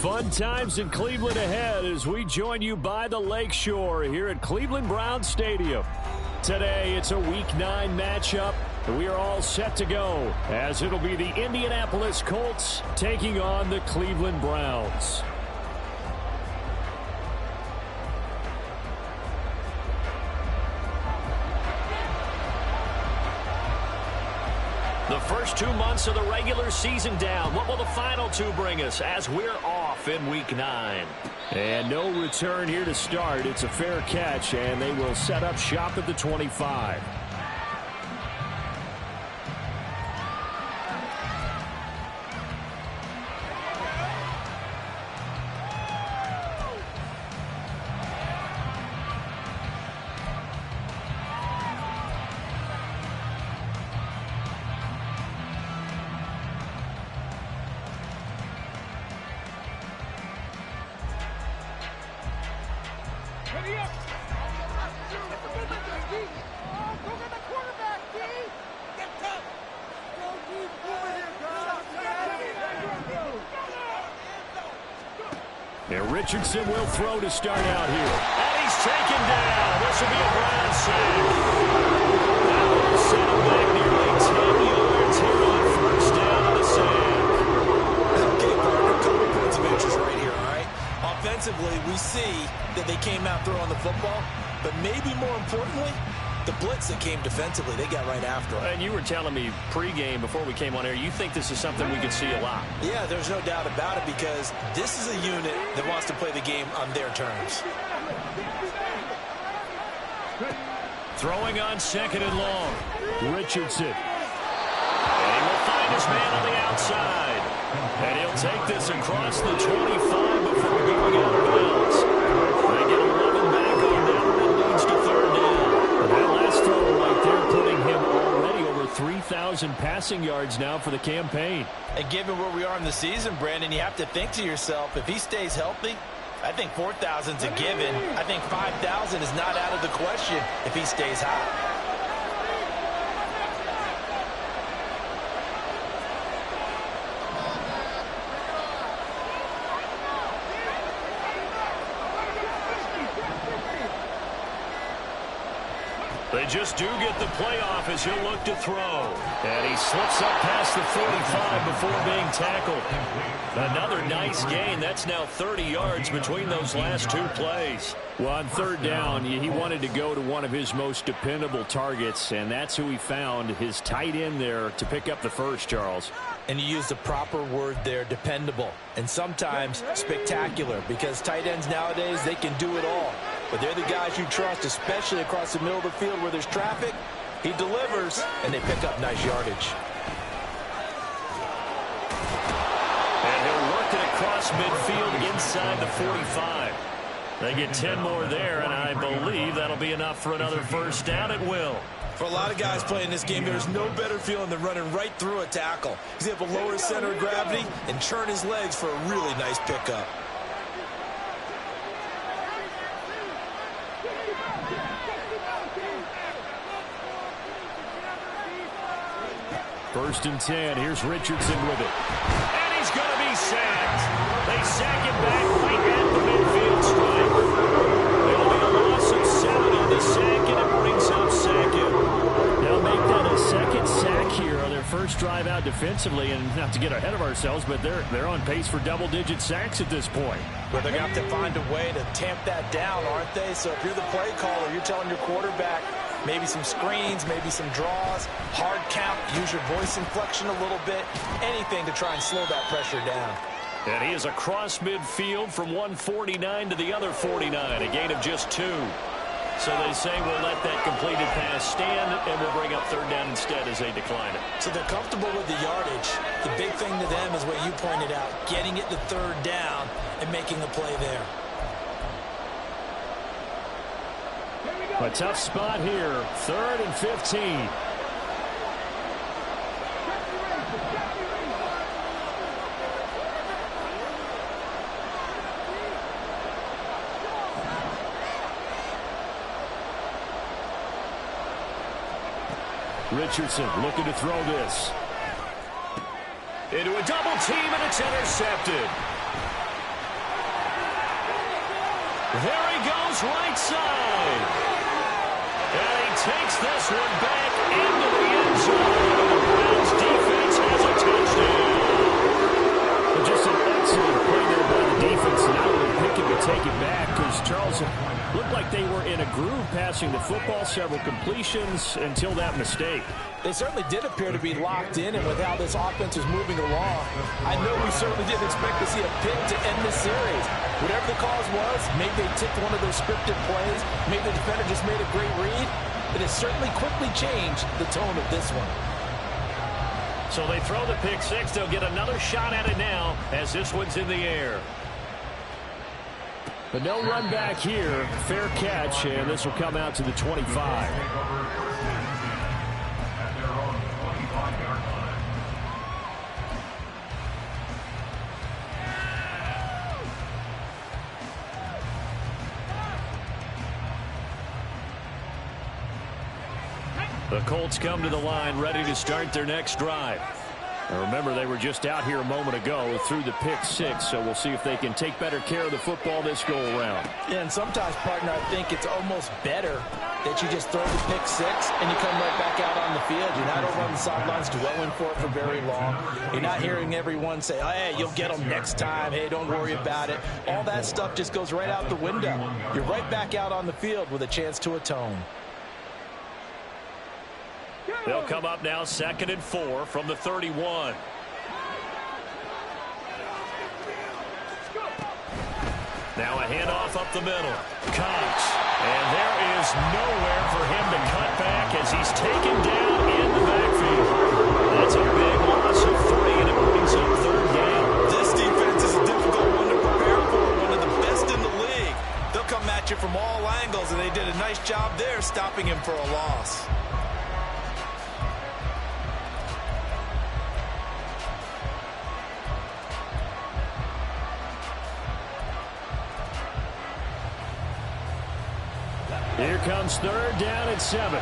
Fun times in Cleveland ahead as we join you by the Lakeshore here at Cleveland Browns Stadium. Today, it's a Week 9 matchup, and we are all set to go as it'll be the Indianapolis Colts taking on the Cleveland Browns. The first 2 months of the regular season down. What will the final 2 bring us as we're off in Week 9? And no return here to start. It's a fair catch, and they will set up shop at the 25. And Richardson will throw to start out here. And he's taken down. This will be a Brown sack. That will set him back nearly 10 yards here on first down on the sack. Okay, partner, a couple points of interest right here, all right? Offensively, we see that they came out throwing the football, but maybe more importantly, the blitz that came defensively, they got right after it. And you were telling me pregame before we came on air, you think this is something we could see a lot. Yeah, there's no doubt about it because this is a unit that wants to play the game on their terms. Throwing on second and long. Richardson. And he will find his man on the outside. And he'll take this across the 25 before going out of bounds. They get 11 back on them, and it leads to third down. That last throw right there putting him already over 3,000 passing yards now for the campaign. And given where we are in the season, Brandon, you have to think to yourself, if he stays healthy, I think 4,000's a given. I think 5,000 is not out of the question if he stays hot. They just do get the playoff as he'll look to throw. And he slips up past the 45 before being tackled. Another nice gain. That's now 30 yards between those last 2 plays. Well, on third down, he wanted to go to one of his most dependable targets, and that's who he found, his tight end there to pick up the first, Charles. And you use the proper word there, dependable. And sometimes spectacular, because tight ends nowadays, they can do it all. But they're the guys you trust, especially across the middle of the field where there's traffic. He delivers, and they pick up nice yardage. And he'll work it across midfield inside the 45. They get 10 more there, and I believe that'll be enough for another first down at will. For a lot of guys playing this game, there's no better feeling than running right through a tackle. He's able to lower his center of gravity and churn his legs for a really nice pickup. First and 10. Here's Richardson with it. And he's going to be sacked. They sack him back right at the midfield stripe. It'll be a loss of 7 on the sack, and it brings up second. They'll make that a second sack here on their first drive out defensively. And not to get ahead of ourselves, but they're on pace for double-digit sacks at this point. Well, they're going to have to find a way to tamp that down, aren't they? So if you're the play caller, you're telling your quarterback, maybe some screens, maybe some draws, hard count, use your voice inflection a little bit, anything to try and slow that pressure down. And he is across midfield from 149 to the other 49, a gain of just 2. So they say we'll let that completed pass stand, and we'll bring up third down instead as they decline it. So they're comfortable with the yardage. The big thing to them is what you pointed out, getting it to third down and making the play there. A tough spot here, 3rd and 15. Richardson looking to throw this. Into a double team, and it's intercepted. There he goes right side. And he takes this one back into the end zone. The Browns defense has a touchdown. But just an excellent play there by the defense. Now they're picking to take it back because Charles looked like they were in a groove passing the football, several completions until that mistake. They certainly did appear to be locked in, and with how this offense was moving along, I know we certainly didn't expect to see a pick to end this series. Whatever the cause was, maybe they ticked one of those scripted plays, maybe the defender just made a great read. It has certainly quickly changed the tone of this one. So they throw the pick six. They'll get another shot at it now as this one's in the air. But no run back here. Fair catch, and this will come out to the 25. The Colts come to the line ready to start their next drive. And remember, they were just out here a moment ago through the pick six, so we'll see if they can take better care of the football this go-around. Yeah, and sometimes, partner, I think it's almost better that you just throw the pick six and you come right back out on the field. You're not over on the sidelines dwelling for it for very long. You're not hearing everyone say, oh, hey, you'll get them next time. Hey, don't worry about it. All that stuff just goes right out the window. You're right back out on the field with a chance to atone. They'll come up now 2nd and 4 from the 31. Now a handoff up the middle. Cox. And there is nowhere for him to cut back as he's taken down in the backfield. That's a big loss of 3, and it brings up 3rd down. This defense is a difficult one to prepare for, one of the best in the league. They'll come at you from all angles, and they did a nice job there stopping him for a loss. Here comes 3rd down and 7.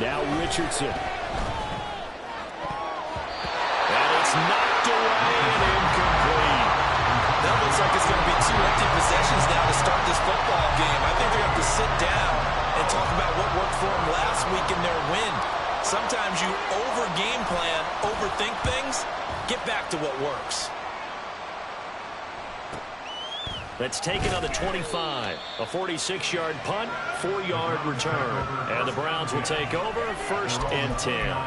Now Richardson. And it's knocked away and incomplete. That looks like it's going to be 2 empty possessions now to start this football game. I think they're going to have to sit down and talk about what worked for them last week in their win. Sometimes you over-game plan, overthink things. Get back to what works. That's taken on the 25. A 46-yard punt, 4-yard return. And the Browns will take over 1st and 10.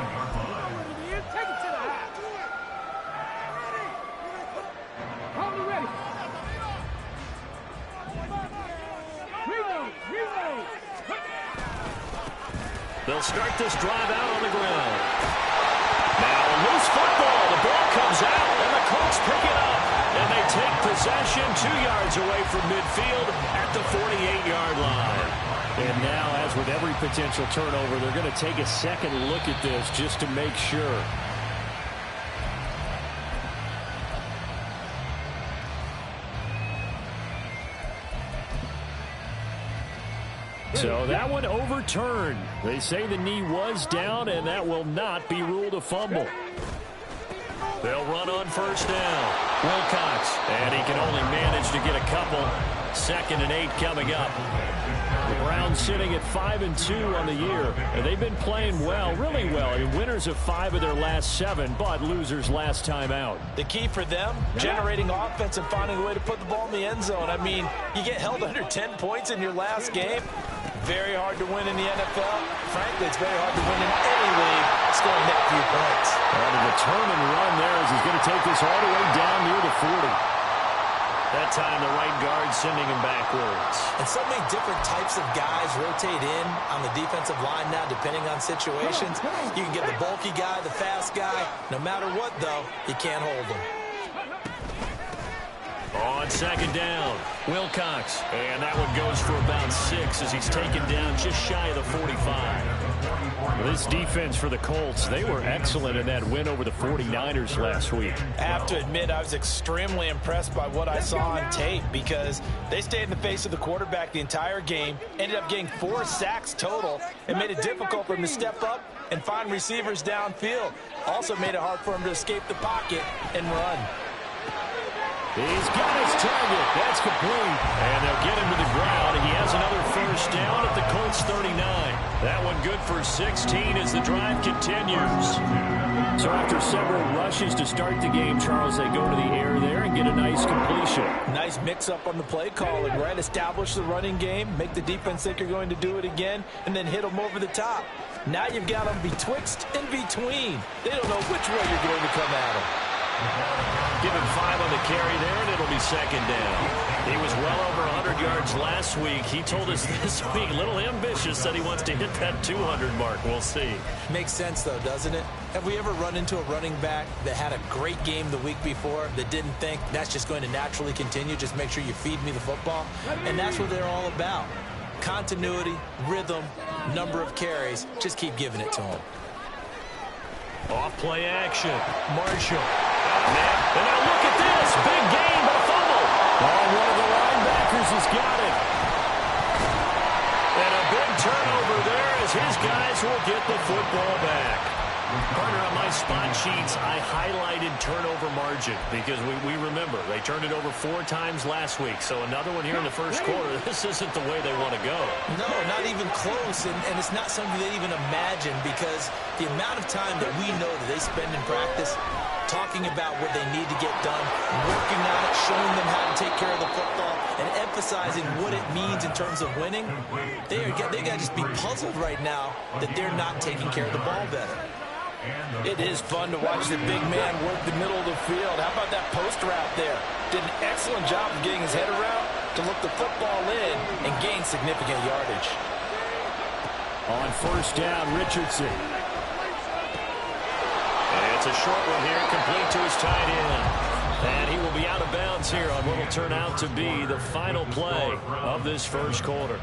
They'll start this drive out on the ground. Now a loose football. The ball comes out, and the Colts pick it up. And they take possession 2 yards away from midfield at the 48-yard line. And now, as with every potential turnover, they're going to take a second look at this just to make sure. So that one overturned. They say the knee was down, and that will not be ruled a fumble. They'll run on 1st down. Wilcox, and he can only manage to get a couple. 2nd and 8 coming up. The Browns sitting at 5-2 on the year. And they've been playing well, really well. Winners of 5 of their last 7, but losers last time out. The key for them, generating offense and finding a way to put the ball in the end zone. I mean, you get held under 10 points in your last game. Very hard to win in the NFL. Frankly, it's very hard to win in any league scoring that few points. And a determined run there as he's going to take this all the way down near the 40. That time the right guard sending him backwards. And so many different types of guys rotate in on the defensive line now depending on situations. You can get the bulky guy, the fast guy. No matter what, though, you can't hold him. On second down, Wilcox. And that one goes for about 6 as he's taken down just shy of the 45. This defense for the Colts, they were excellent in that win over the 49ers last week. I have to admit, I was extremely impressed by what I saw on tape because they stayed in the face of the quarterback the entire game, ended up getting 4 sacks total, and made it difficult for him to step up and find receivers downfield. Also made it hard for him to escape the pocket and run. He's got his target. That's complete. And they'll get him to the ground. He has another first down at the Colts 39. That one good for 16 as the drive continues. So after several rushes to start the game, Charles, they go to the air there and get a nice completion. Nice mix-up on the play calling, right? Establish the running game, make the defense think you're going to do it again, and then hit them over the top. Now you've got them betwixt and between. They don't know which way you're going to come at them. Give him 5 on the carry there, and it'll be second down. He was well over 100 yards last week. He told us this week, a little ambitious, that he wants to hit that 200 mark. We'll see. Makes sense, though, doesn't it? Have we ever run into a running back that had a great game the week before that didn't think that's just going to naturally continue? Just make sure you feed me the football. And that's what they're all about. Continuity, rhythm, number of carries. Just keep giving it to them. Off play action. Marshall. And now look at this. Big gain, but a fumble. Oh, one of the linebackers has got it. And a big turnover there as his guys will get the football back. Partner, on my spot sheets, I highlighted turnover margin because we remember they turned it over 4 times last week. So another one here in the first quarter. This isn't the way they want to go. No, not even close. And it's not something they even imagine because the amount of time that we know that they spend in practice talking about what they need to get done, working on it, showing them how to take care of the football, and emphasizing what it means in terms of winning, they got to just be puzzled right now that they're not taking care of the ball better. It is fun to watch the big man work the middle of the field. How about that post route there? Did an excellent job of getting his head around to look the football in and gain significant yardage. On first down, Richardson. And it's a short one here, complete to his tight end. And he will be out of bounds here on what will turn out to be the final play of this first quarter.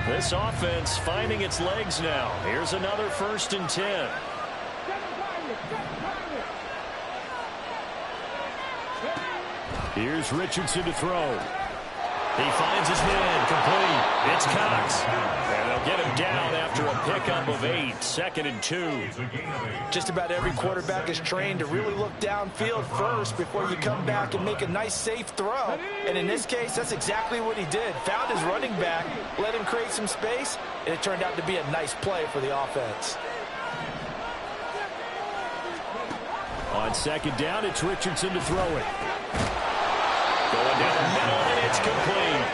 This offense finding its legs now. Here's another 1st and 10. Here's Richardson to throw. He finds his man, complete. It's Cox. And they'll get him down after a pickup of 8, 2nd and 2. Just about every quarterback is trained to really look downfield first before you come back and make a nice, safe throw. And in this case, that's exactly what he did. Found his running back, let him create some space, and it turned out to be a nice play for the offense. On second down, it's Richardson to throw it. Going down the middle, and it's complete.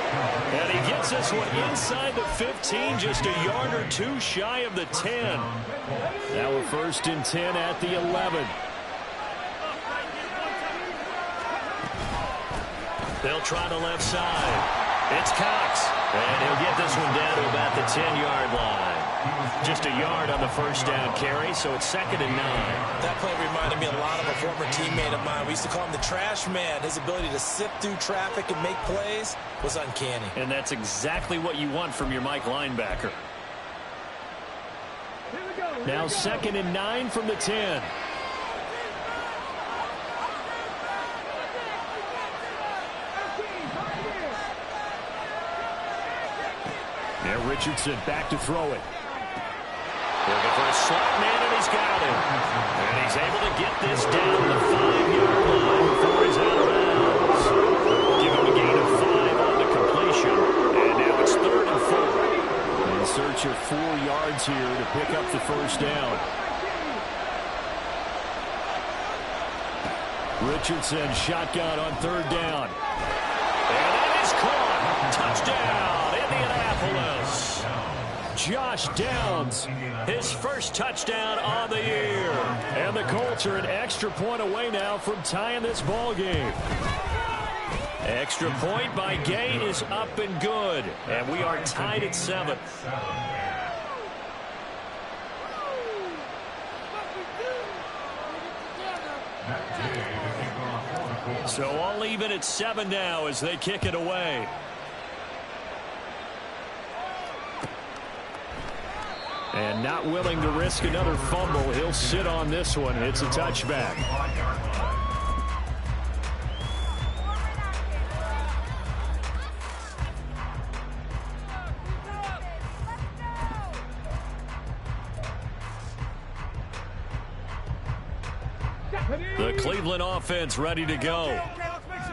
And he gets this one inside the 15, just a yard or 2 shy of the 10. Now we're 1st and 10 at the 11. They'll try the left side. It's Cox. And he'll get this one down to about the 10-yard line. Just a yard on the first down carry, so it's 2nd and 9. That play reminded me a lot of a former teammate of mine. We used to call him the trash man. His ability to sift through traffic and make plays was uncanny. And that's exactly what you want from your Mike linebacker. Now 2nd and 9 from the 10. Now Richardson back to throw it. Looking for a slot man, and he's got him. And he's able to get this down the 5-yard line before he's out of bounds. Give him a gain of 5 on the completion. And now it's 3rd and 4. In search of 4 yards here to pick up the first down. Richardson shotgun on 3rd down. And that is caught. Touchdown, Indianapolis. Josh Downs, his first touchdown on the year. And the Colts are an extra point away now from tying this ball game. Extra point by Gay is up and good. And we are tied at 7. So all even at 7 now as they kick it away. And not willing to risk another fumble. He'll sit on this one. It's a touchback. The Cleveland offense ready to go.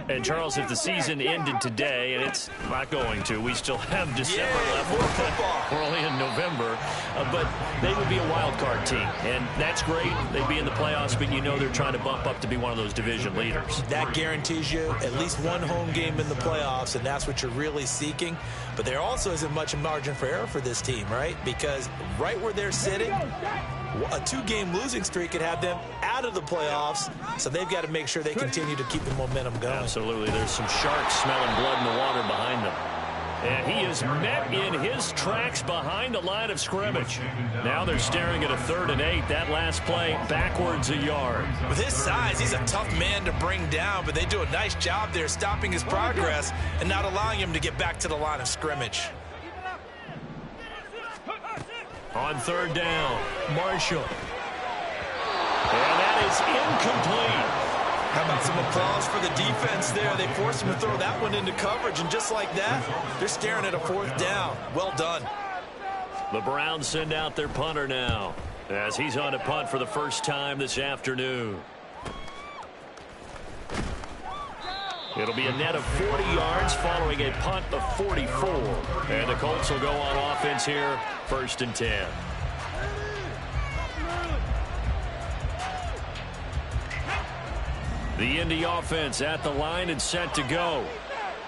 And, Charles, if the season ended today, and it's not going to, we still have December left. We're only in November. But they would be a wild card team. And that's great. They'd be in the playoffs, but you know they're trying to bump up to be one of those division leaders. That guarantees you at least one home game in the playoffs, and that's what you're really seeking. But there also isn't much margin for error for this team, right? Because right where they're sitting, a 2-game losing streak could have them out of the playoffs, so they've got to make sure they continue to keep the momentum going. Absolutely. There's some sharks smelling blood in the water behind them. And he is met in his tracks behind the line of scrimmage. Now they're staring at a 3rd and 8. That last play backwards a yard. With his size, he's a tough man to bring down, but they do a nice job there stopping his progress and not allowing him to get back to the line of scrimmage. On 3rd down, Marshall. And that is incomplete. How about some applause for the defense there? They forced him to throw that one into coverage, and just like that, they're staring at a 4th down. Well done. The Browns send out their punter now as he's on a punt for the first time this afternoon. It'll be a net of 40 yards following a punt of 44. And the Colts will go on offense here, 1st and 10. The Indy offense at the line and set to go.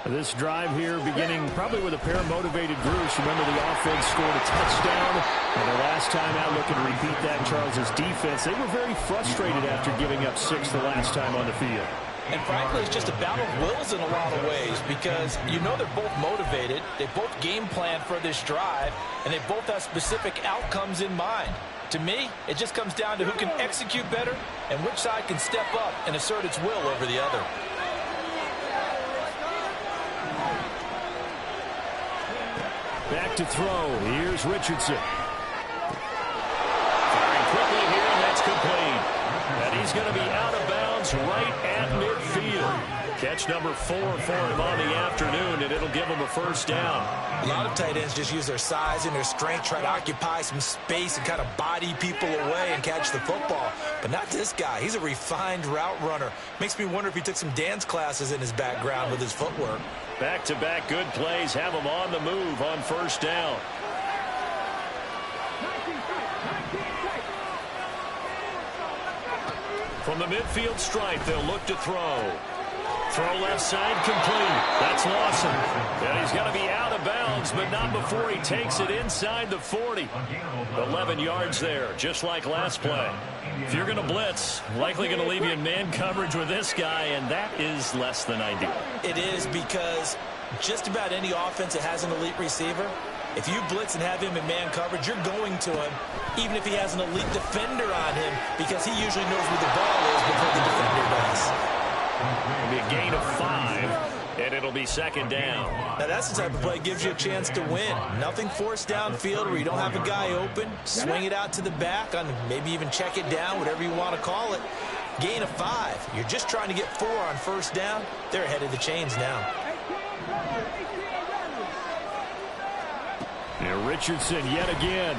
This drive here beginning probably with a pair of motivated groups. Remember, the offense scored a touchdown. And the last time out, looking to repeat that, Charles's defense, they were very frustrated after giving up 6 the last time on the field. And frankly, it's just a battle of wills in a lot of ways because you know they're both motivated. They both game plan for this drive, and they both have specific outcomes in mind. To me, it just comes down to who can execute better and which side can step up and assert its will over the other. Back to throw. Here's Richardson. Firing quickly here, and that's complete. And he's going to be out of bounds right at midfield. Catch number 4 for him on the afternoon, and it'll give him a 1st down. A lot of tight ends just use their size and their strength, try to occupy some space and kind of body people away and catch the football. But not this guy. He's a refined route runner. Makes me wonder if he took some dance classes in his background with his footwork. Back-to-back good plays have him on the move on 1st down. From the midfield stripe, they'll look to throw. Throw left side complete. That's Lawson. And he's going to be out of bounds, but not before he takes it inside the 40. 11 yards there, just like last play. If you're going to blitz, likely going to leave you in man coverage with this guy, and that is less than ideal. It is because just about any offense that has an elite receiver, if you blitz and have him in man coverage, you're going to him, even if he has an elite defender on him, because he usually knows where the ball is before the defender does. It'll be a gain of 5, and it'll be 2nd down. Now, that's the type of play that gives you a chance to win. Nothing forced downfield where you don't have a guy open. Swing it out to the back, on maybe even check it down, whatever you want to call it. Gain of 5. You're just trying to get 4 on 1st down. They're ahead of the chains now. And Richardson yet again.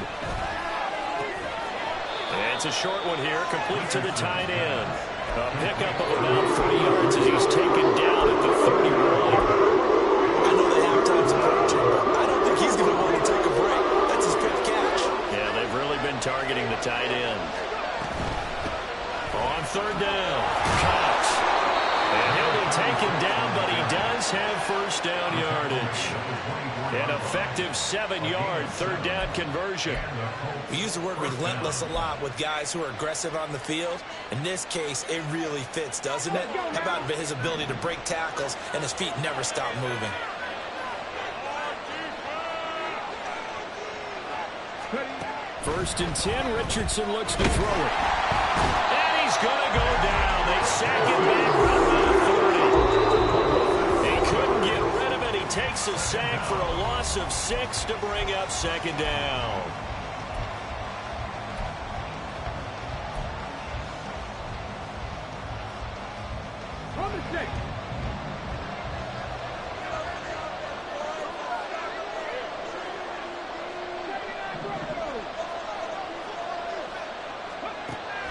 And it's a short one here, complete to the tight end. A pickup of about 40 yards as he's taken down at the 31. I know the halftime's approaching, but I don't think he's going to want to take a break. That's his 5th catch. Yeah, they've really been targeting the tight end. On 3rd down, Cox. And he'll be taken down, but he does have 1st down yardage. An effective 7-yard 3rd down conversion. We use the word relentless a lot with guys who are aggressive on the field. In this case, it really fits, doesn't it? How about his ability to break tackles and his feet never stop moving? First and 10, Richardson looks to throw it. And he's going to go down. They sack him back right by the 30. takes a sack for a loss of 6 to bring up second down.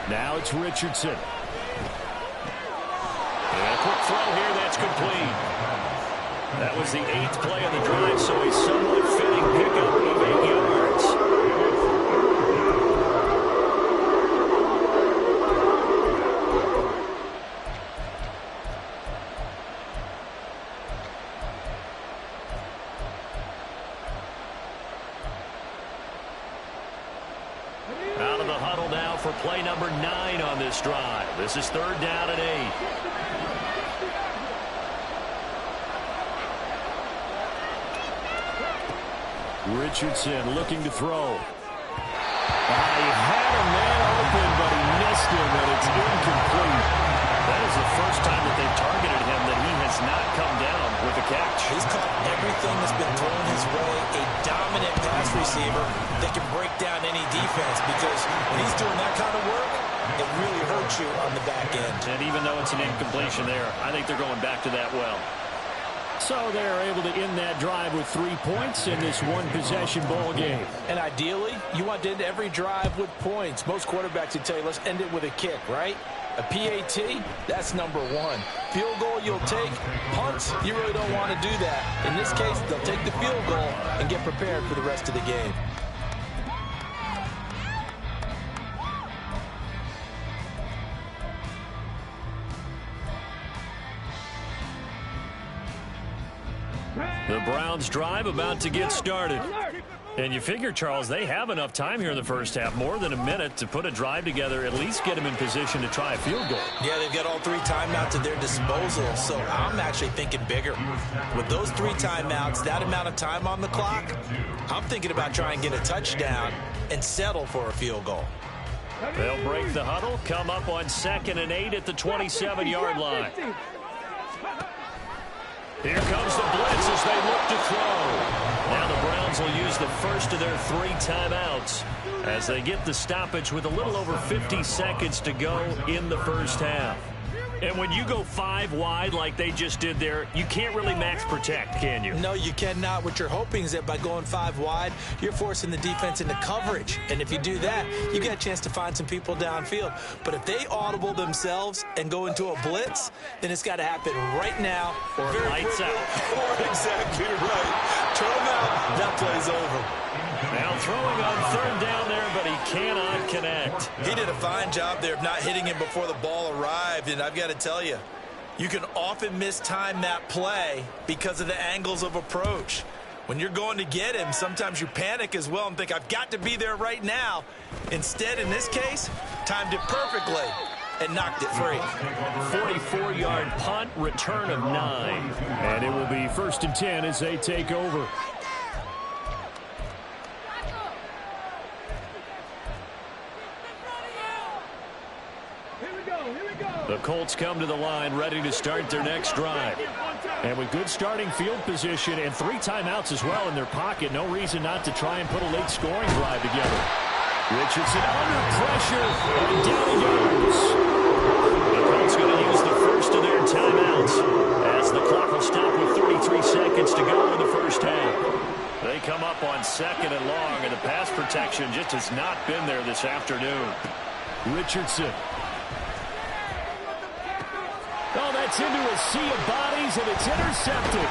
Now it's Richardson. And a quick throw here, that's complete. That was the 8th play of the drive, so a somewhat fitting pickup of 8 yards. Out of the huddle now for play number 9 on this drive. This is 3rd down and 8. Richardson looking to throw. He had a man open, but he missed him, and it's incomplete. That is the first time that they've targeted him that he has not come down with a catch. He's caught everything that's been thrown his way. A dominant pass receiver that can break down any defense, because when he's doing that kind of work, it really hurts you on the back end. And even though it's an incompletion there, I think they're going back to that well. So they're able to end that drive with 3 points in this one-possession ball game. And ideally, you want to end every drive with points. Most quarterbacks would tell you, let's end it with a kick, right? A PAT, that's number 1. Field goal, you'll take. Punts, you really don't want to do that. In this case, they'll take the field goal and get prepared for the rest of the game. The Browns drive about to get started. And you figure, Charles, they have enough time here in the first half, more than a minute, to put a drive together, at least get them in position to try a field goal. Yeah, they've got all 3 timeouts at their disposal, so I'm actually thinking bigger. With those 3 timeouts, that amount of time on the clock, I'm thinking about trying to get a touchdown and settle for a field goal. They'll break the huddle, come up on 2nd and 8 at the 27-yard line. Here comes the blitz as they look to throw. Now the Browns will use the first of their 3 timeouts as they get the stoppage with a little over 50 seconds to go in the first half. And when you go 5 wide like they just did there, you can't really max protect, can you? No, you cannot. What you're hoping is that by going 5 wide, you're forcing the defense into coverage. And if you do that, you get a chance to find some people downfield. But if they audible themselves and go into a blitz, then it's got to happen right now. Or lights out. Or exactly right. Turn them out. That play's over. Now throwing on 3rd down there, but he cannot connect. He did a fine job there of not hitting him before the ball arrived, and I've got to tell you, you can often mistime that play because of the angles of approach. When you're going to get him, sometimes you panic as well and think, I've got to be there right now. Instead, in this case, timed it perfectly and knocked it free. 44-yard punt, return of 9. And it will be 1st and 10 as they take over. The Colts come to the line ready to start their next drive. And with good starting field position and 3 timeouts as well in their pocket, no reason not to try and put a late scoring drive together. Richardson under pressure, and down he goes. The Colts going to use the first of their timeouts as the clock will stop with 33 seconds to go in the first half. They come up on 2nd and long, and the pass protection just has not been there this afternoon. Richardson. Oh, that's into a sea of bodies, and it's intercepted.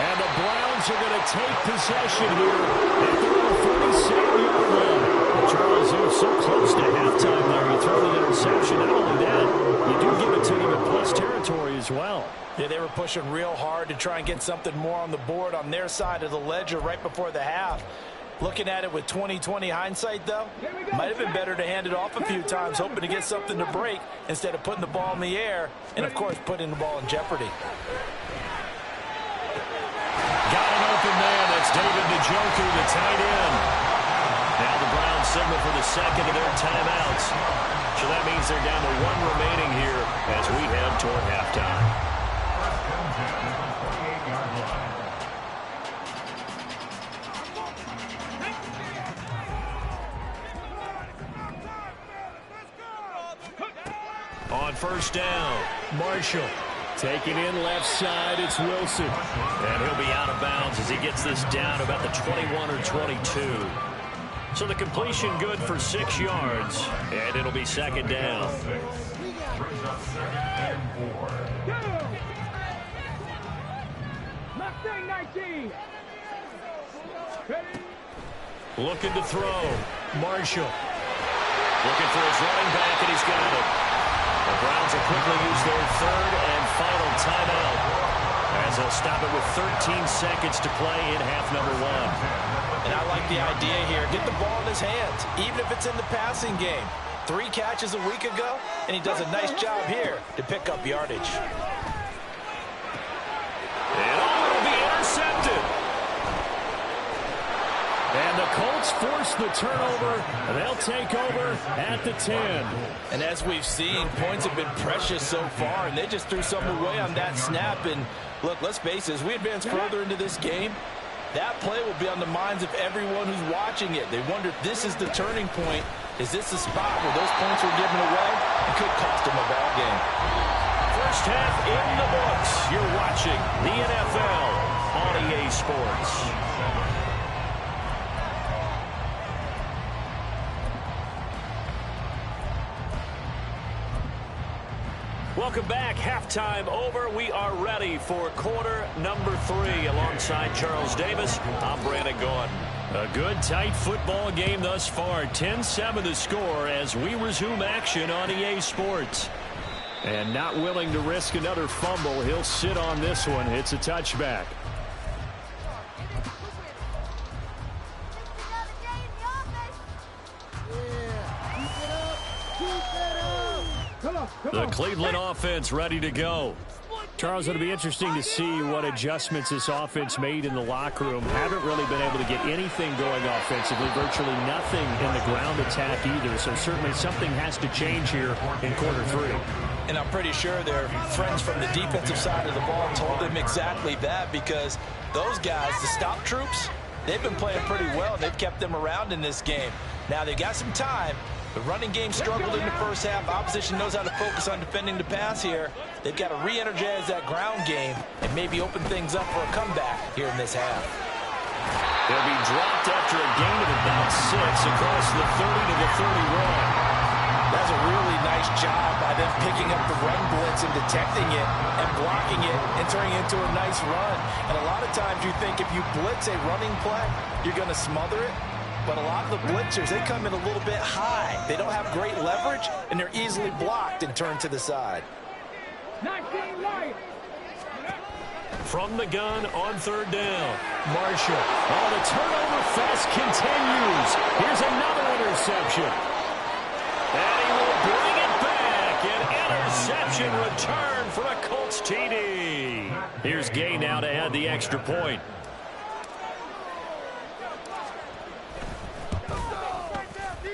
And the Browns are going to take possession here at the 47-yard line. Charles, they were so close to halftime there. You throw the interception. Not only that, you do give it to them in plus territory as well. Yeah, they were pushing real hard to try and get something more on the board on their side of the ledger right before the half. Looking at it with 20/20 hindsight, though, might have been better to hand it off a few times, hoping to get something to break instead of putting the ball in the air and, of course, putting the ball in jeopardy. Got an open man. That's David Njoku, the tight end. Now the Browns signal for the 2nd of their timeouts. So that means they're down to 1 remaining here as we head toward halftime. On first down, Marshall. Taking in left side, it's Wilson. And he'll be out of bounds as he gets this down about the 21 or 22. So the completion good for 6 yards, and it'll be second down. Looking to throw. Marshall. Looking for his running back, and he's got it. The Browns will quickly use their third and final timeout, as they'll stop it with 13 seconds to play in half number 1. And I like the idea here. Get the ball in his hands, even if it's in the passing game. 3 catches a week ago, and he does a nice job here to pick up yardage. And it'll be intercepted. And the Colts force the turnover. They'll take over at the 10. And as we've seen, points have been precious so far, and they just threw something away on that snap. And look, let's face it, as we advance further into this game, that play will be on the minds of everyone who's watching it. They wonder if this is the turning point. Is this the spot where those points were given away? It could cost them a ball game. First half in the books. You're watching the NFL on EA Sports. Welcome back. Halftime over. We are ready for quarter number 3. Alongside Charles Davis, I'm Brandon Gordon. A good, tight football game thus far. 10-7 the score as we resume action on EA Sports. And not willing to risk another fumble. He'll sit on this one. It's a touchback. The Cleveland offense ready to go. Charles, it'll be interesting to see what adjustments this offense made in the locker room. Haven't really been able to get anything going offensively, virtually nothing in the ground attack either. So certainly something has to change here in quarter 3. And I'm pretty sure their friends from the defensive side of the ball told them exactly that, because those guys, the stop troops, they've been playing pretty well, and they've kept them around in this game. Now they've got some time. The running game struggled in the first half. Opposition knows how to focus on defending the pass here. They've got to re-energize that ground game and maybe open things up for a comeback here in this half. They'll be dropped after a gain of about 6 across the 30 to the 31. That's a really nice job by them picking up the run blitz and detecting it and blocking it and turning it into a nice run. And a lot of times you think if you blitz a running play, you're going to smother it. But a lot of the blitzers, they come in a little bit high. They don't have great leverage, and they're easily blocked and turned to the side. From the gun on third down, Marshall. Oh, the turnover fest continues. Here's another interception. And he will bring it back. An interception return for a Colts TD. Here's Gay now to add the extra point.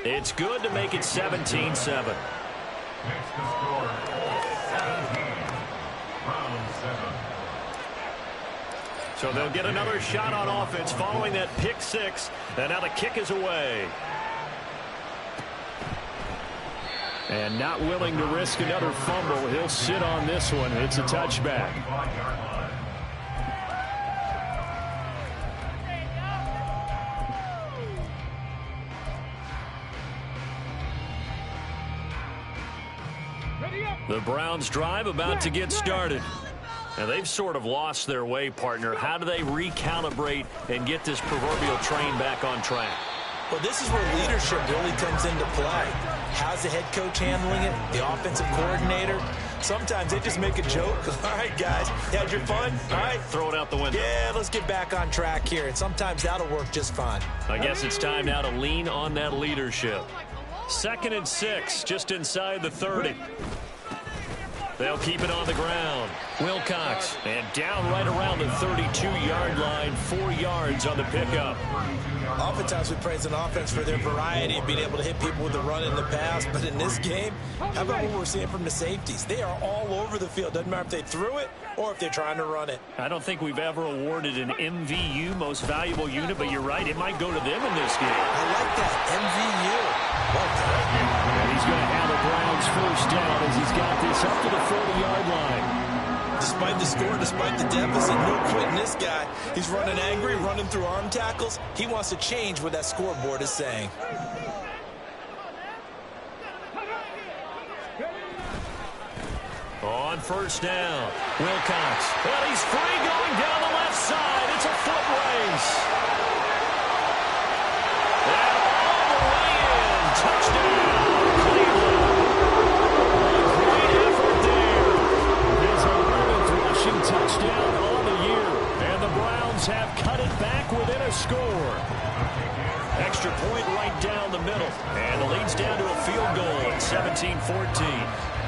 It's good to make it 17-7. So they'll get another shot on offense following that pick 6. And now the kick is away. And not willing to risk another fumble. He'll sit on this one. It's a touchback. The Browns drive about to get started. Now they've sort of lost their way, partner. How do they recalibrate and get this proverbial train back on track? Well, this is where leadership really comes into play. How's the head coach handling it? The offensive coordinator? Sometimes they just make a joke. All right, guys, you had your fun? All right. Throw it out the window. Yeah, let's get back on track here. And sometimes that'll work just fine. I guess it's time now to lean on that leadership. 2nd and 6, just inside the 30. They'll keep it on the ground. Wilcox, and down right around the 32-yard line, 4 yards on the pickup. Oftentimes we praise an offense for their variety of being able to hit people with the run and the pass, but in this game, how about what we're seeing from the safeties? They are all over the field. Doesn't matter if they threw it or if they're trying to run it. I don't think we've ever awarded an MVU, most valuable unit, but you're right, it might go to them in this game. I like that, MVU. Well done. And he's is going to have a Browns first down as he's got this up to the 40-yard line. Despite the score, despite the deficit, no quitting this guy. He's running angry, running through arm tackles. He wants to change what that scoreboard is saying. On first down, Wilcox. Well, he's free going down the left side. It's a foot race. And all the way in. Touchdown, Cleveland. A great effort there. His 11th rushing touchdown on the year. And the Browns have cut it back within a score. Extra point right down the middle. And the lead's down to a field goal at 17-14.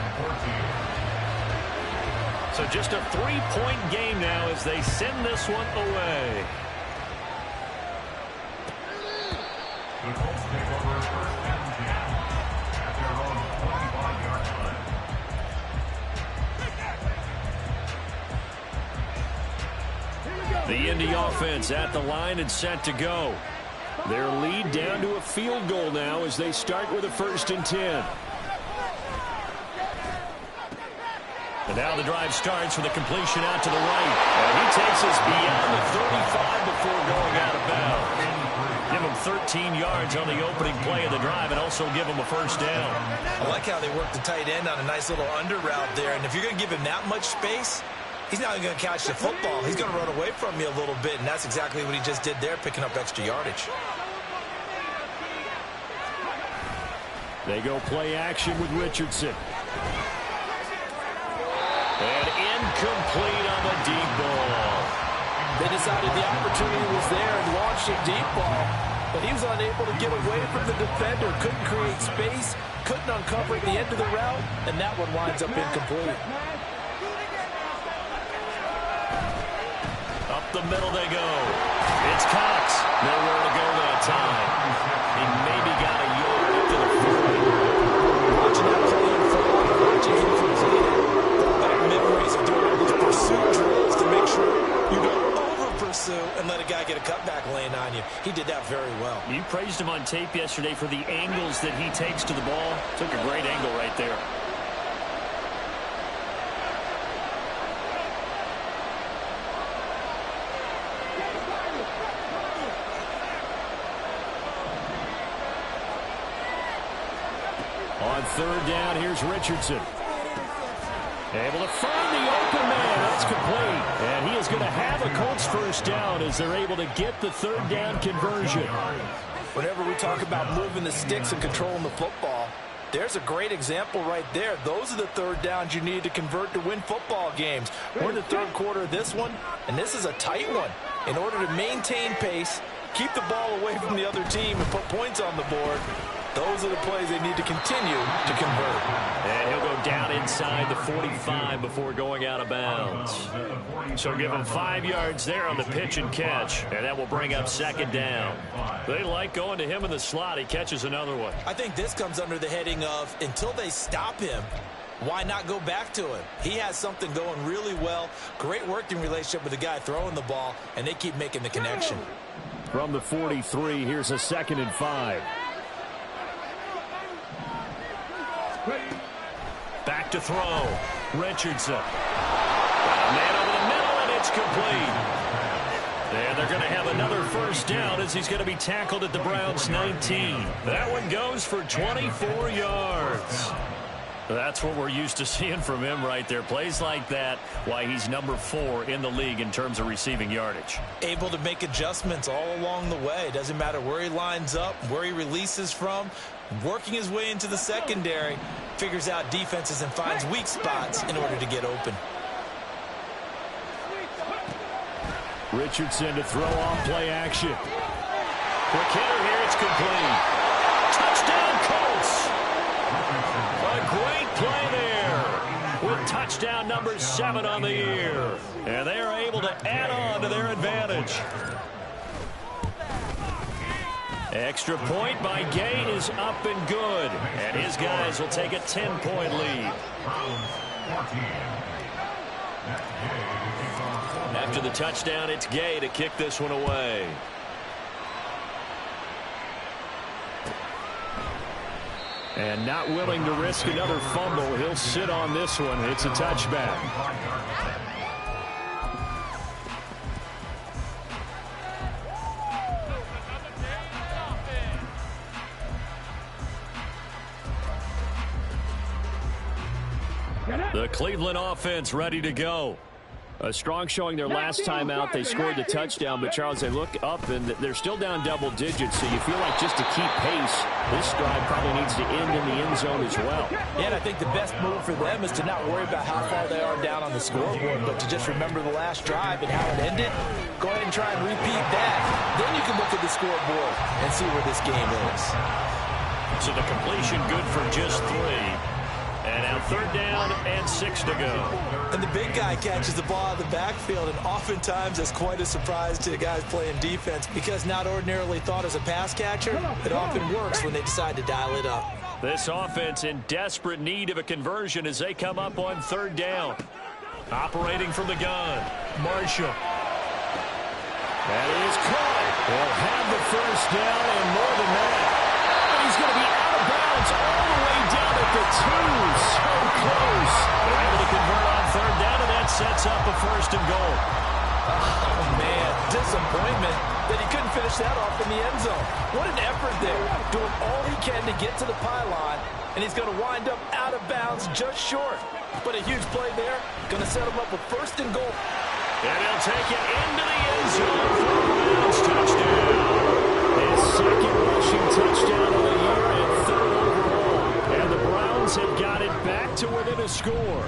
So just a 3-point game now as they send this one away. The Colts take over first and 10 at their own 25-yard line. The Indy offense at the line and set to go. Their lead down to a field goal now as they start with a 1st and 10. And now the drive starts with a completion out to the right. And he takes us beyond the 35 before going out of bounds. Give him 13 yards on the opening play of the drive and also give him a first down. I like how they work the tight end on a nice little under route there. And if you're going to give him that much space, he's not going to catch the football. He's going to run away from you a little bit, and that's exactly what he just did there, picking up extra yardage. They go play action with Richardson. And incomplete on the deep ball. They decided the opportunity was there and launched a deep ball, but he was unable to get away from the defender, couldn't create space, couldn't uncover at the end of the route, and that one winds up incomplete. Up the middle they go. It's Cox. Nowhere to go that time. He maybe got a yard up to the 40. Watching that play unfold, watching him complete it, memories of doing all those pursuit drills to make sure you don't over-pursue and let a guy get a cutback lane on you. He did that very well. You praised him on tape yesterday for the angles that he takes to the ball. Took a great angle right there. On 3rd down, here's Richardson. Able to find the open man. That's complete. And he is going to have a Colts first down as they're able to get the 3rd down conversion. Whenever we talk about moving the sticks and controlling the football, there's a great example right there. Those are the 3rd downs you need to convert to win football games. We're in the 3rd quarter of this one, and this is a tight one. In order to maintain pace, keep the ball away from the other team, and put points on the board, those are the plays they need to continue to convert. And he'll go down inside the 45 before going out of bounds. So give him 5 yards there on the pitch and catch. And that will bring up 2nd down. They like going to him in the slot. He catches another one. I think this comes under the heading of, until they stop him, why not go back to him? He has something going really well. Great working relationship with the guy throwing the ball, and they keep making the connection. From the 43, here's a 2nd and 5. Back to throw. Richardson. A man over the middle, and it's complete. And they're going to have another first down as he's going to be tackled at the Browns' 19. That one goes for 24 yards. That's what we're used to seeing from him right there. Plays like that, why he's number 4 in the league in terms of receiving yardage. Able to make adjustments all along the way. Doesn't matter where he lines up, where he releases from. Working his way into the secondary, figures out defenses and finds weak spots in order to get open. Richardson to throw off play action. Quick hitter here, it's complete. Touchdown Colts! A great play there with touchdown number 7 on the year. And they are able to add on to their advantage. Extra point by Gain is up and good. And his guys will take a 10-point lead. After the touchdown, it's Gay to kick this one away. And not willing to risk another fumble. He'll sit on this one. It's a touchback. The Cleveland offense ready to go. A strong showing their last time out. They scored the touchdown, but Charles, they look up and they're still down double digits, so you feel like just to keep pace, this drive probably needs to end in the end zone as well. Yeah, and I think the best move for them is to not worry about how far they are down on the scoreboard, but to just remember the last drive and how it ended. Go ahead and try and repeat that. Then you can look at the scoreboard and see where this game is. So the completion good for just 3. And now 3rd down and 6 to go. And the big guy catches the ball out of the backfield, and oftentimes that's quite a surprise to the guys playing defense because not ordinarily thought as a pass catcher, it often works when they decide to dial it up. This offense in desperate need of a conversion as they come up on 3rd down. Operating from the gun, Marshall. That is caught. They'll have the 1st down and more than that. And he's going to be out of bounds all the way down at the 2. So close. They're able to convert on 3rd down, and that sets up a 1st and goal. Oh, man, disappointment that he couldn't finish that off in the end zone. What an effort there, doing all he can to get to the pylon, and he's going to wind up out of bounds just short. But a huge play there, going to set him up with 1st and goal. And he'll take it into the end zone for a Browns touchdown. His 2nd rushing touchdown of the year and 3rd overall. And the Browns have got it back to within a score.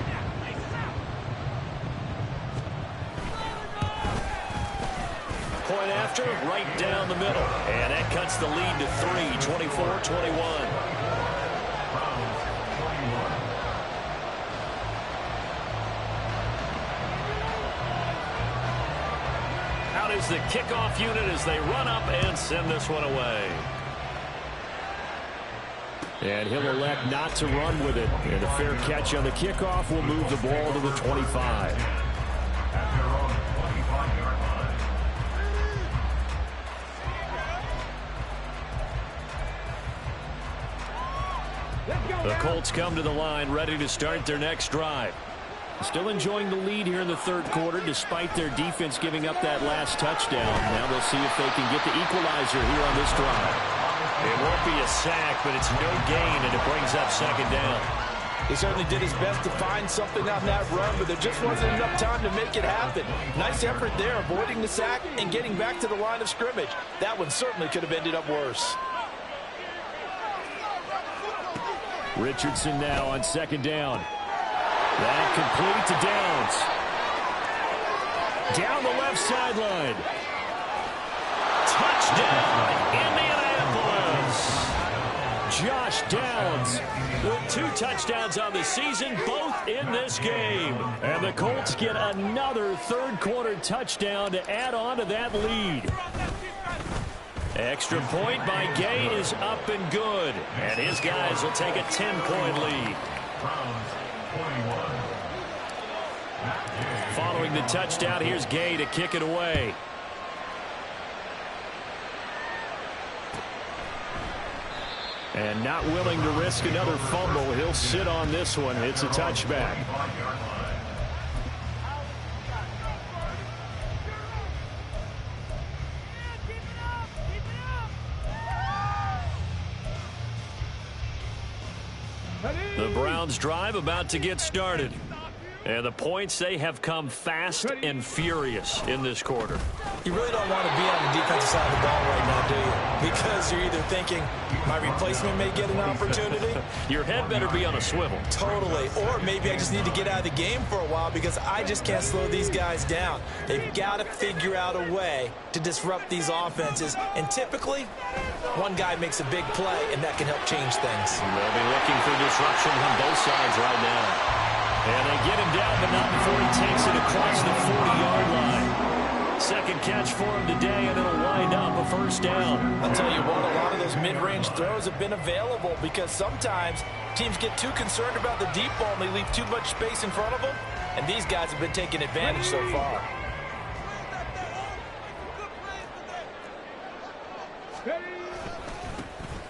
Point after, right down the middle. And that cuts the lead to 3, 24-21. Out is the kickoff unit as they run up and send this one away. And he'll elect not to run with it. And a fair catch on the kickoff will move the ball to the 25. At their own 25-yard line. The Colts come to the line ready to start their next drive. Still enjoying the lead here in the 3rd quarter despite their defense giving up that last touchdown. Now they'll see if they can get the equalizer here on this drive. It won't be a sack, but it's no gain, and it brings up 2nd down. He certainly did his best to find something on that run, but there just wasn't enough time to make it happen. Nice effort there, avoiding the sack and getting back to the line of scrimmage. That one certainly could have ended up worse. Richardson now on 2nd down. That complete to Downs. Down the left sideline. Touchdown, Indianapolis. Josh Downs with 2 touchdowns on the season, both in this game. And the Colts get another 3rd quarter touchdown to add on to that lead. Extra point by Gay is up and good. And his guys will take a 10-point lead. Following the touchdown, here's Gay to kick it away. And not willing to risk another fumble, he'll sit on this one. It's a touchback. The Browns drive about to get started. And the points, they have come fast and furious in this quarter. You really don't want to be on the defensive side of the ball right now, do you? Because you're either thinking, my replacement may get an opportunity. Your head better be on a swivel. Totally. Or maybe I just need to get out of the game for a while because I just can't slow these guys down. They've got to figure out a way to disrupt these offenses. And typically, one guy makes a big play, and that can help change things. They'll be looking for disruption on both sides right now. And they get him down, but not before he takes it across the 40-yard line. 2nd catch for him today, and it'll wind up a 1st down. I'll tell you what, a lot of those mid-range throws have been available because sometimes teams get too concerned about the deep ball and they leave too much space in front of them. And these guys have been taking advantage so far.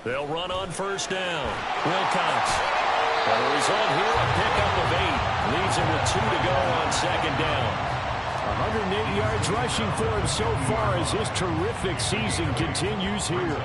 They'll run on first down. Wilcox. And the result here, a pickup of 8. Leaves him with 2 to go on second down. 108 yards rushing for him so far as his terrific season continues here.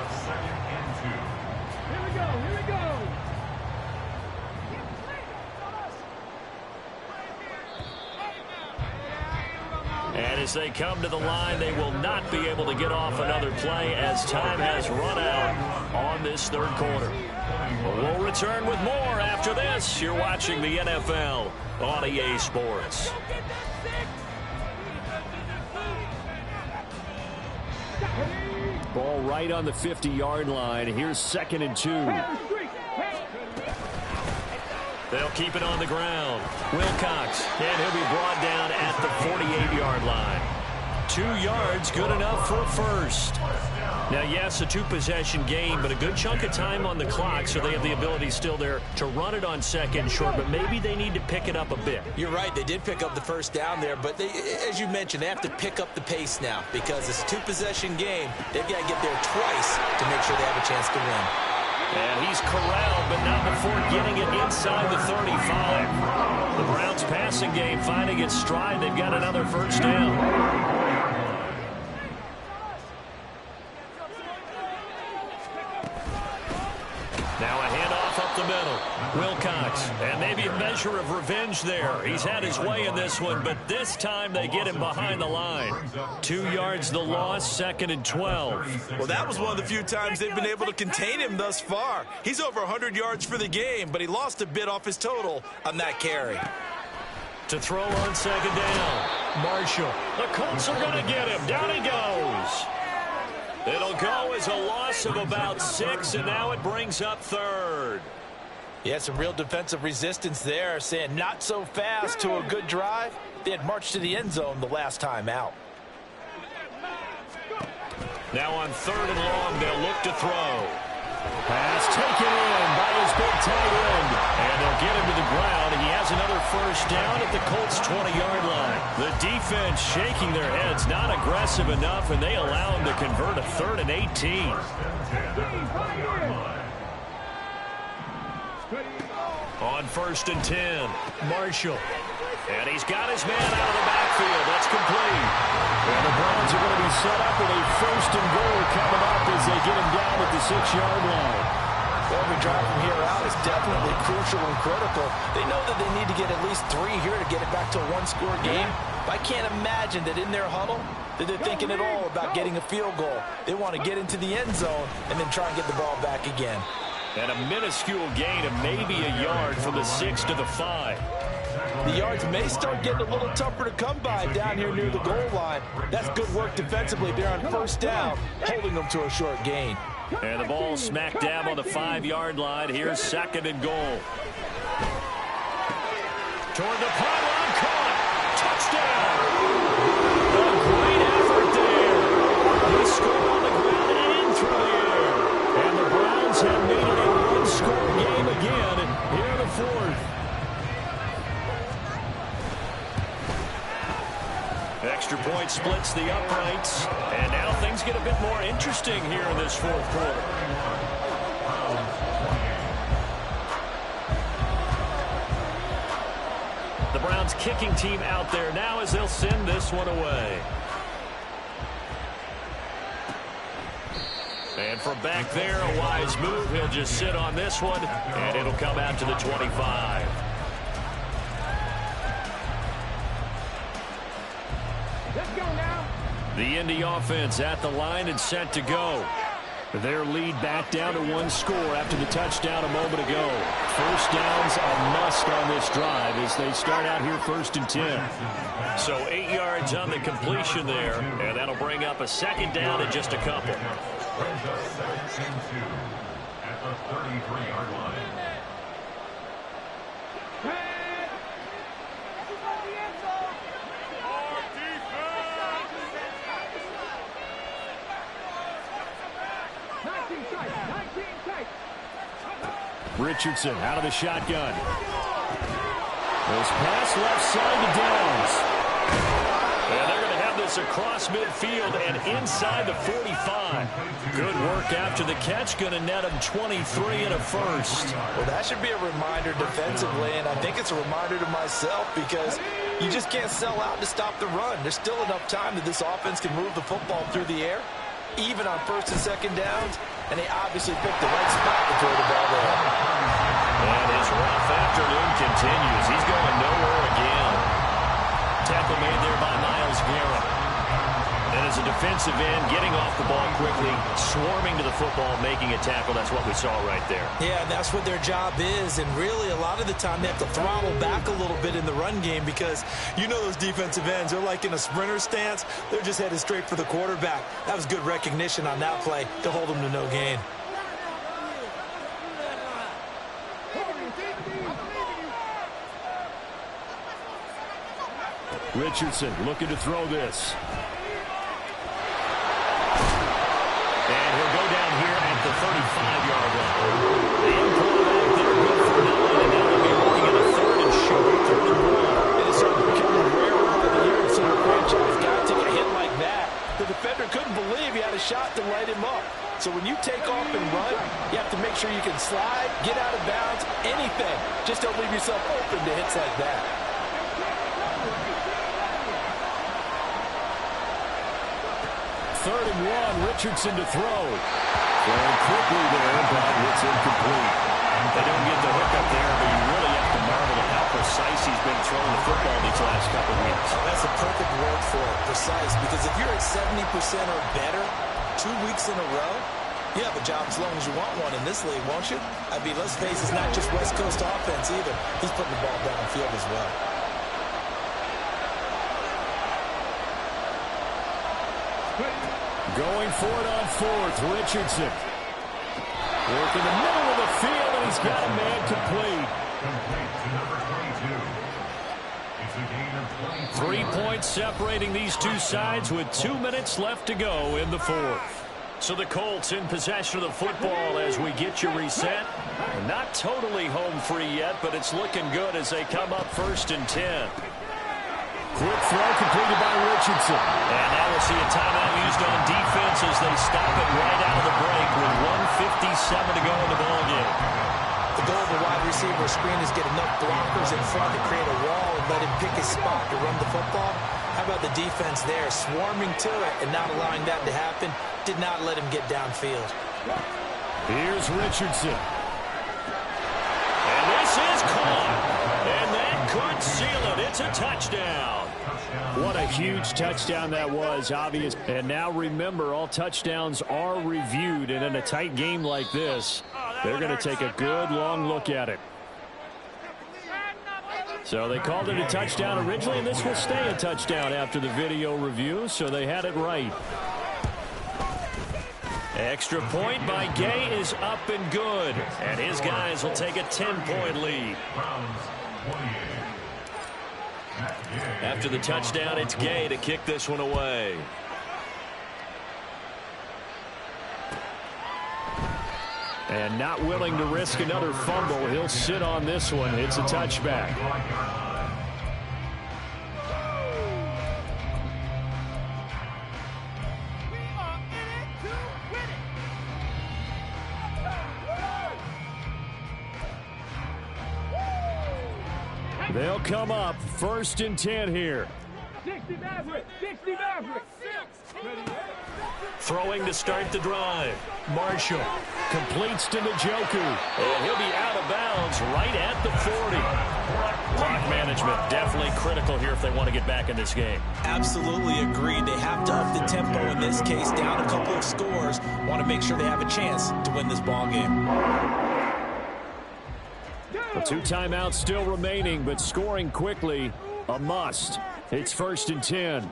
And as they come to the line, they will not be able to get off another play as time has run out on this third quarter. We'll return with more after this. You're watching the NFL on EA Sports. Ball right on the 50-yard line. Here's 2nd and 2. They'll keep it on the ground. Wilcox, and he'll be brought down at the 48-yard line. 2 yards, good enough for a first. Now, yes, a 2-possession game, but a good chunk of time on the clock, so they have the ability still there to run it on second short, but maybe they need to pick it up a bit. You're right. They did pick up the first down there, but they, as you mentioned, they have to pick up the pace now because it's a 2-possession game. They've got to get there twice to make sure they have a chance to win. And he's corralled, but not before getting it inside the 35. The Browns passing game finding its stride. They've got another first down. Now a handoff up the middle. Wilcox, and maybe a measure of revenge there. He's had his way in this one, but this time they get him behind the line. 2 yards the loss, 2nd and 12. Well, that was one of the few times they've been able to contain him thus far. He's over 100 yards for the game, but he lost a bit off his total on that carry. To throw on second down, Marshall. The Colts are going to get him. Down he goes. It'll go as a loss of about 6, and now it brings up 3rd. Yeah, some real defensive resistance there, saying not so fast to a good drive. They had marched to the end zone the last time out. Now on 3rd and long, they'll look to throw. Pass taken in by his big tight end. And they'll get him to the ground. He has another first down at the Colts' 20-yard line. The defense shaking their heads, not aggressive enough, and they allow him to convert a 3rd and 18. On 1st and 10, Marshall. And he's got his man out of the backfield. That's complete. And the Browns are going to be set up with a 1st and goal coming up as they get him down at the 6-yard line. Every drive from here out is definitely crucial and critical. They know that they need to get at least 3 here to get it back to a 1-score game. But I can't imagine that in their huddle that they're thinking at all about getting a field goal. They want to get into the end zone and then try and get the ball back again. And a minuscule gain of maybe a yard from the 6 to the 5. The yards may start getting a little tougher to come by down here near the goal line. That's good work defensively there on 1st down, holding them to a short gain. And the ball smack dab on the 5-yard line. Here's 2nd and goal. Toward the pylon, caught. Touchdown. A great effort there. He scored on the ground and through the air. And the Browns have made it a 1-score game again here in the 4th. Extra point splits the uprights, and now things get a bit more interesting here in this 4th quarter. The Browns kicking team out there now as they'll send this one away. And from back there, a wise move. He'll just sit on this one, and it'll come out to the 25. The Indy offense at the line and set to go. Their lead back down to 1 score after the touchdown a moment ago. First down's a must on this drive as they start out here 1st and 10. So 8 yards on the completion there, and that'll bring up a 2nd down in just a couple. Brings us 2nd and 2 at the 33-yard line. Richardson out of the shotgun. This pass left side to Downs. And they're going to have this this across midfield and inside the 45. Good work after the catch. Going to net him 23 and a first. Well, that should be a reminder defensively, and I think it's a reminder to myself because you just can't sell out to stop the run. There's still enough time that this offense can move the football through the air, even on first and second downs, and they obviously picked the right spot to throw the ball there. And his rough afternoon continues. He's going nowhere again. Tackle made there by Myles Garrett. And as a defensive end, getting off the ball quickly, swarming to the football, making a tackle. That's what we saw right there. Yeah, that's what their job is. And really, a lot of the time, they have to throttle back a little bit in the run game because you know those defensive ends, they're like in a sprinter stance. They're just headed straight for the quarterback. That was good recognition on that play to hold them to no gain. Richardson looking to throw this. And he'll go down here at the 35-yard line. The import back there, good for 9, and now they'll be looking at a third and short, 3rd and 1. It is starting to become rare by the year in some franchise. Got to take a hit like that. The defender couldn't believe he had a shot to light him up. So when you take off and run, you have to make sure you can slide, get out of bounds, anything. Just don't leave yourself open to hits like that. 3rd and 1, Richardson to throw. Throwing quickly there, but it's incomplete. They don't get the hook up there, but you really have to marvel at how precise he's been throwing the football these last couple of weeks. Oh, that's a perfect word for it, precise, because if you're at 70% or better 2 weeks in a row, you have a job as long as you want one in this league, won't you? I mean, let's face it, it's not just West Coast offense either. He's putting the ball downfield as well. Going for it on 4th, Richardson. Work in the middle of the field, and he's got a man complete. Complete to number 22. It's a gain of 3 points separating these two sides with 2 minutes left to go in the 4th. So the Colts in possession of the football as we get you reset. Not totally home free yet, but it's looking good as they come up 1st and 10. Quick throw completed by Richardson. And now we'll see a timeout used on defense as they stop it right out of the break with 1:57 to go in the ballgame. The goal of the wide receiver screen is get enough blockers in front to create a wall and let him pick his spot to run the football. How about the defense there, swarming to it and not allowing that to happen? Did not let him get downfield. Here's Richardson. And this is caught. And that could seal it. It's a touchdown. What a huge touchdown that was, obvious. And now remember, all touchdowns are reviewed. And in a tight game like this, they're going to take a good long look at it. So they called it a touchdown originally, and this will stay a touchdown after the video review, so they had it right. Extra point by Gay is up and good. And his guys will take a 10-point lead. After the touchdown, it's Gay to kick this one away. And not willing to risk another fumble. He'll sit on this one. It's a touchback. They'll come up 1st and 10 here. 60 Maverick. 60 Maverick. Throwing to start the drive. Marshall completes to Njoku. And he'll be out of bounds right at the 40. Clock management definitely critical here if they want to get back in this game. Absolutely agreed. They have to up the tempo in this case. Down a couple of scores. Want to make sure they have a chance to win this ball game. 2 timeouts still remaining, but scoring quickly, a must. It's 1st and 10.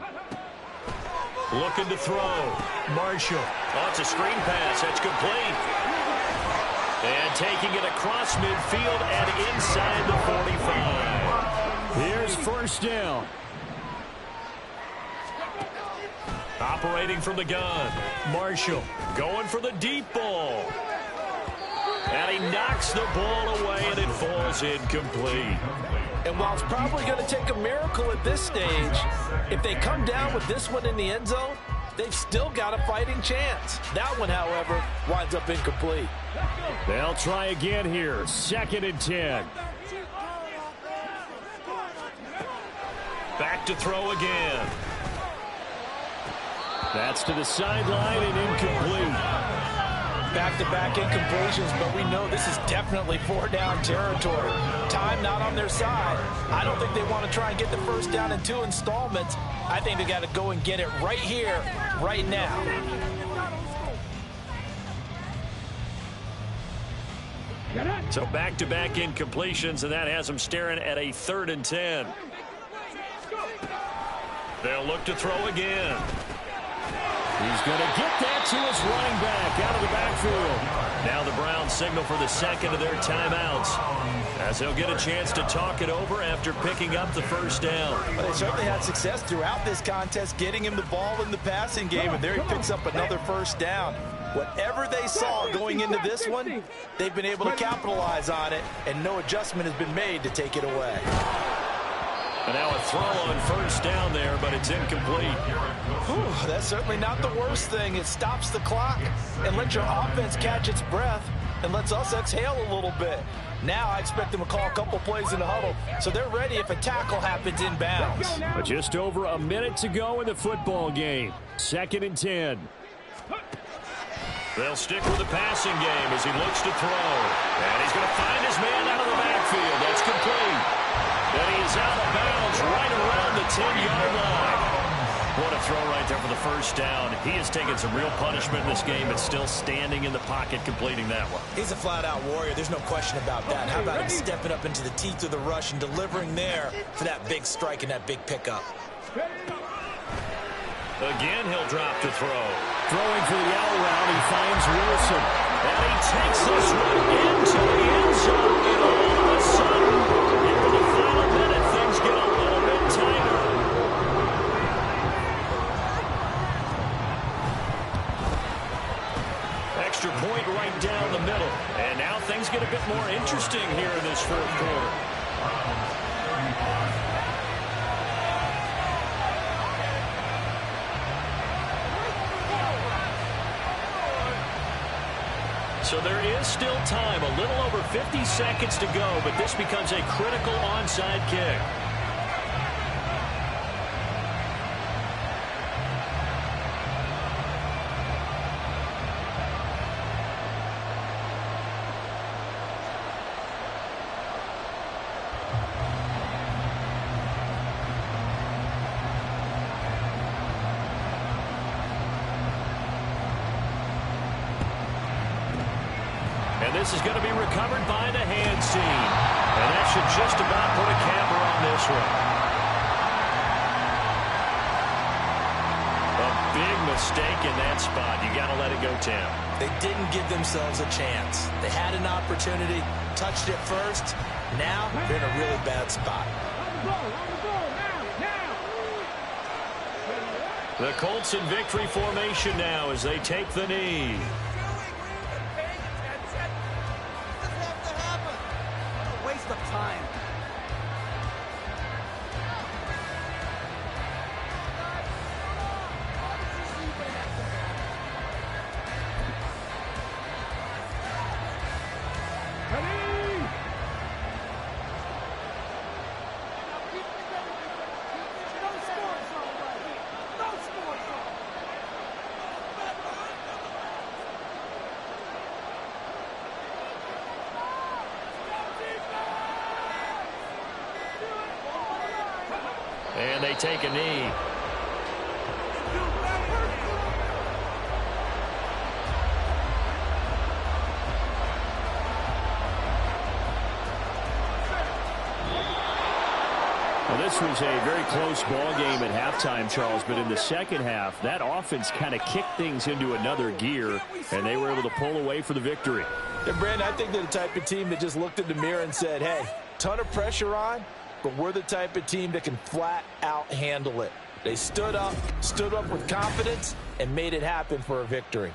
Looking to throw. Marshall. Oh, it's a screen pass. That's complete. And taking it across midfield and inside the 45. Here's 1st down. Operating from the gun. Marshall going for the deep ball. And But he knocks the ball away, and it falls incomplete. And while it's probably going to take a miracle at this stage, if they come down with this one in the end zone, they've still got a fighting chance. That one, however, winds up incomplete. They'll try again here. 2nd and 10. Back to throw again. That's to the sideline and incomplete. Back-to-back incompletions, but we know this is definitely 4-down territory. Time not on their side. I don't think they want to try and get the first down in 2 installments. I think they got to go and get it right here, right now. So back-to-back incompletions, and that has them staring at a 3rd and 10. They'll look to throw again. He's going to get that to his running back out of the backfield. Now the Browns signal for the second of their timeouts, as they'll get a chance to talk it over after picking up the first down. Well, they certainly had success throughout this contest, getting him the ball in the passing game, and there he picks up another first down. Whatever they saw going into this one, they've been able to capitalize on it, and no adjustment has been made to take it away. And now a throw on first down there, but it's incomplete. Whew, that's certainly not the worst thing. It stops the clock and lets your offense catch its breath and lets us exhale a little bit. Now I expect them to call a couple plays in the huddle, so they're ready if a tackle happens inbounds. But just over a minute to go in the football game. 2nd and 10. They'll stick with the passing game as he looks to throw. And he's going to find his man out of the backfield. That's complete. And he is out of bounds right around the 10-yard line. What a throw right there for the first down. He has taken some real punishment in this game, but still standing in the pocket completing that one. He's a flat-out warrior. There's no question about that. How about him stepping up into the teeth of the rush and delivering there for that big strike and that big pickup? Again, he'll drop to throw. Throwing for the out route, he finds Wilson. And he takes this one into the end zone. And all of a sudden, into the final minute, things get a little bit tighter. Extra point right down the middle. And now things get a bit more interesting here in this 4th quarter. So there is still time, a little over 50 seconds to go, but this becomes a critical onside kick. This is going to be recovered by the hands team. And that should just about put a capper on this one. A big mistake in that spot. You got to let it go, Tim. They didn't give themselves a chance. They had an opportunity, touched it first. Now they're in a really bad spot. The Colts in victory formation now as they take the knee. Time. And they take a knee. Well, this was a very close ball game at halftime, Charles, but in the second half, that offense kind of kicked things into another gear, and they were able to pull away for the victory. And Brandon, I think they're the type of team that just looked in the mirror and said, hey, ton of pressure on, but we're the type of team that can flat out handle it. They stood up with confidence, and made it happen for a victory.